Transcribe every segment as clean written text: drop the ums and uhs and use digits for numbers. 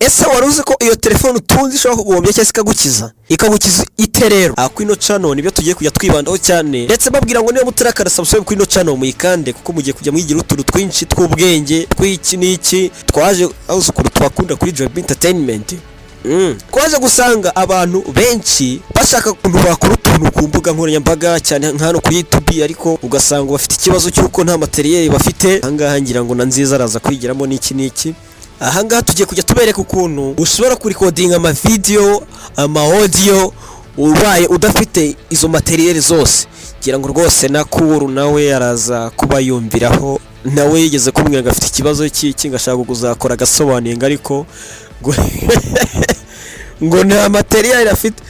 ese wari uzi ko iyo telefone utunze ishobora kuguhombya cyangwa ikagukiza ite rero? Kwino channel nibyo tugiye kujya twibandaho cyane, ndetse babwira ngo niba mutarakara subscribe kwino channel muyikande, kuko mugiye kujya mwigira utuntu twinshi tw'ubwenge tw'iki n'iki twaje aho ukuru twakunda kuri Joyb Entertainment. Kwaje gusanga abantu benshi bashaka kuntu bakora utuntu ku mbuga nkoranyambaga cyane nkano kuri YouTube, ariko ugasanga bafite ikibazo cy'uko nta materiel bafite. Ahangaha ngira ngo na nziza araza kwigiramo n'iki. Ahangaha tugiye kujya tubereka ukuntu ushobora kurikodinga ama video, ama audio ubaye udafite izo materiel zose. Gira ngo rwose na Kuru nawe araza kuba yumviraho, nawe yigeze kumwe agafite ikibazo cy'iki ngashaka kuzakora gasobanuye ariko ngo nta materiel afite.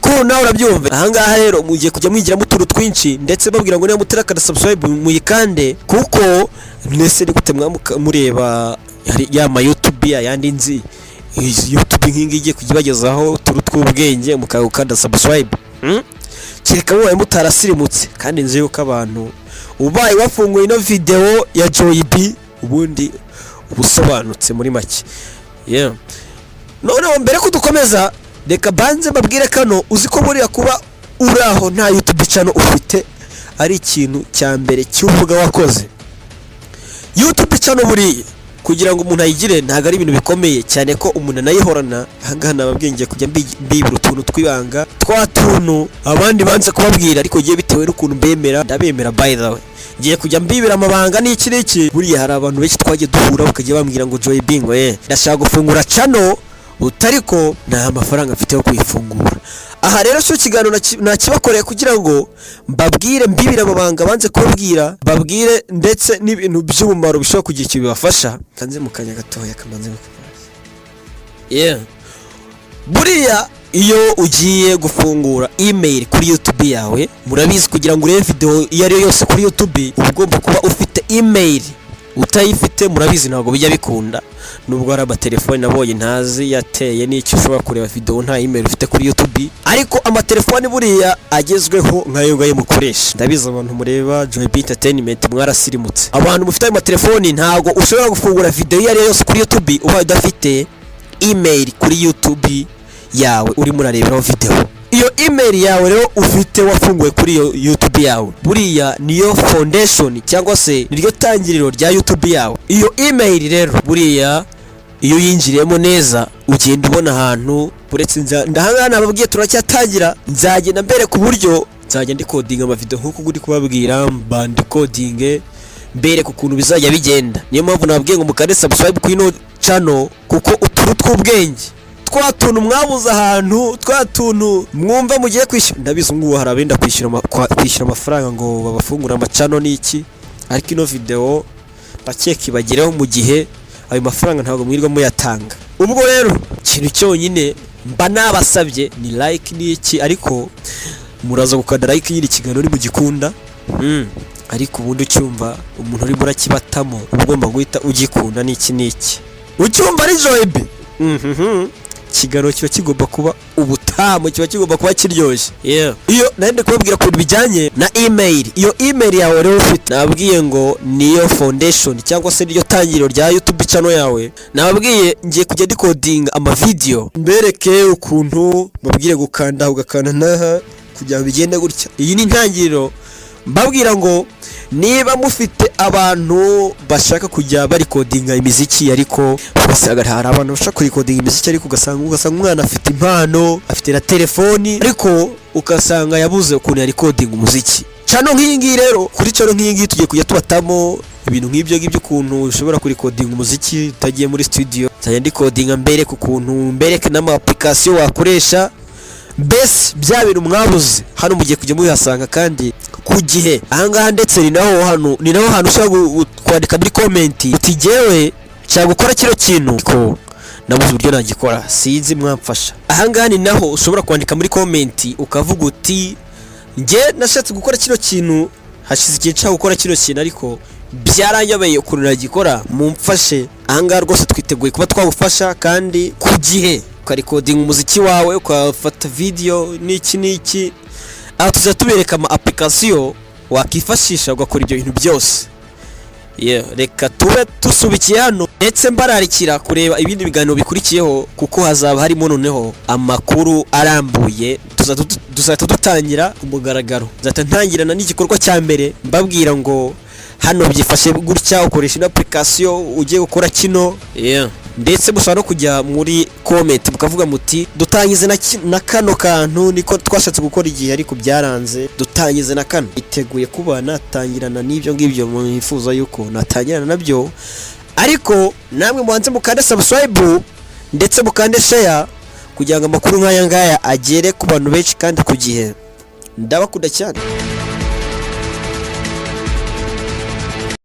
Kuru nawe urabyumva. Ahangaha rero mugiye kujya mwigiramo utuntu twinshi, ndetse babwira ngo niba mutarakara subscribe muyikande, kuko mwese ni gute mureba ya YouTube yandi nzi YouTube nkingi igiye kugibagezaho turu tw'ubwenge mukagukanda subscribe. Kireka wowe mutarasirimutse, kandi nzi yuko abantu ubaye wafunguye ino video ya Joyb ubundi ubusobanutse muri make. None mbere ko dukomeza, reka banze babwire kano uzi ko buriya kuba uraho nta YouTube channel ufite ari ikintu cya mbere cy'uvuga wakoze. YouTube channel buriya kugira ngo umuntu ayigire ntago ari ibintu bikomeye cyane ko umuntu anayihorana. Ahangaha nababwenge kujya mbibira utuntu twibanga twatuntu abandi banze kubabwira, ariko giye bitewe n'ukuntu mbemera, ndabemera by the way. Giye kujya mbibira amabanga n'iki buriya hari abantu benshi twagiye duhura bakajya bambwira ngo Joyb ngo ndashaka gufungura channel utariko nta mafaranga mfite yo kuyifungura. Aha rero cyo kiganiro nakibakoreye kugira ngo mbabwire mbibira amabanga banze kubabwira, babwire ndetse n'ibintu by'umumaro bishobora kugira icyo bibafasha. Kanze mu kanya gatoya kamanze buriya iyo ugiye gufungura email kuri YouTube yawe, murabizi kugira ngo urebe video iyo ari yose kuri YouTube ugomba kuba ufite email. Utayifite murabizi ntabwo bijya bikunda, nubwo hari amatelefone nabonye ntazi yateye n'icyo ushobora kureba video nta email ufite kuri YouTube. Ariko amatelefone buriya agezweho nkayo ngaye mukoresha, ndabizi abantu mureba Joyb Entertainment mwarasirimutse. Abantu mufite ayo matelefone ntabwo ushobora gufungura video iyo ari yose kuri YouTube ubaye udafite email kuri YouTube yawe uri murareberaho video. Iyo email yawe rero ufite wafunguye kuri YouTube yawe, buriya niyo foundation cyangwa se niryo tangiriro rya YouTube yawe. Iyo email rero buriya iyo yinjiriyemo neza ugenda ubona ahantu uretse ndahanga nababwiye turacyatangira, nzagenda mbere ku buryo nzajya ndikodinga ama video nkuko guri kubabwira bandicodinge mbere ku kuntu bizajya bigenda. Niyo mpamvu nababwiye ngo mukande subscribe ku ino channel, kuko uturu tw'ubwenge twatuntu mwabuze ahantu, twatuntu mwumva mugiye kwishyura. Ndabizi ngo hari abenda kwishyura amafaranga ngo babafungura amacano n'iki, ariko ino video bakeka ibagireho mu gihe ayo mafaranga ntabwo mwirwa muyatanga. Ubwo rero ikintu cyonyine mba nabasabye ni like n'iki, ariko muraza gukanda like y'iri kiganiro mu gikunda. Ariko ubundi ucyumva umuntu uri burakibatamo ugomba guhita ugikunda n'iki ucyumva ari Joyb. Kiganiro kiba kigomba kuba ubutamu, kiba kigomba kuba kiryoshye. Iyo nande kubabwira ko bijyanye na email. Iyo email yawe rero ufite, nababwiye ngo niyo foundation cyangwa se niyo tangiriro rya YouTube channel yawe. Nababwiye ngiye kujya decodinga ama video mbereke ukuntu babwire gukanda ugakanda naha kugira ngo bigende gutya. Iyi ni intangiriro. Mbabwira ngo niba mufite abantu bashaka kujya barikodinga imiziki, ariko ugasanga hari abantu bashaka kurikodinga imiziki ariko ugasanga umwana afite impano, afite na telefoni, ariko ugasanga yabuze ukuntu yarikodinga umuziki. Channel nk'iyingi rero, kuri channel nk'iyingi tugiye kujya tubatamo ibintu nk'ibyo ukuntu ushobora kurikodinga umuziki utagiye muri studio. Nzajya ndikodinga mbere ku kuntu mbereke n'ama application wakoresha, bese bya bintu mwabuze hano mugiye kujya mubihasanga kandi ku gihe. Ahangaha ndetse ni naho hantu ushaka kwandika muri comment uti jewe cyangwa gukora kino kintu ko nabuze uburyo nagikora sinzi mwamfasha. Ahangaha ni naho ushobora kwandika muri comment ukavuga uti nge nashatse gukora kino kintu, hashize igihe nshaka gukora kino kintu ariko byaranyobeye ukuntu nagikora, mumfashe. Ahangaha rwose twiteguye kuba twagufasha kandi ku gihe, ukarikodinga umuziki wawe ukafata video n'iki. Aha tuzatubereka ama application wakifashisha ugakora ibyo bintu byose. reka tube dusubikiye hano ndetse mbararikira kureba ibindi biganiro bikurikiyeho kuko hazaba harimo noneho amakuru arambuye. Tuzahita dutangira ku mugaragaro, nzahita ntangirana n'igikorwa cya mbere mbabwira ngo hano byifashe gutya, ukoresha ino application ugiye gukora kino. Ndetse mushobora no kujya muri comment mukavuga muti dutangize na kano kantu niko twashatse gukora igihe ariko byaranze, dutangize na kano. Iteguye kuba natangirana n'ibyo ngibyo mwifuza yuko natangirana nabyo, ariko namwe muhanze mukande subscribe ndetse mukande share kugira ngo amakuru nk'aya ngaya agere ku bantu benshi kandi ku gihe. Ndabakunda cyane.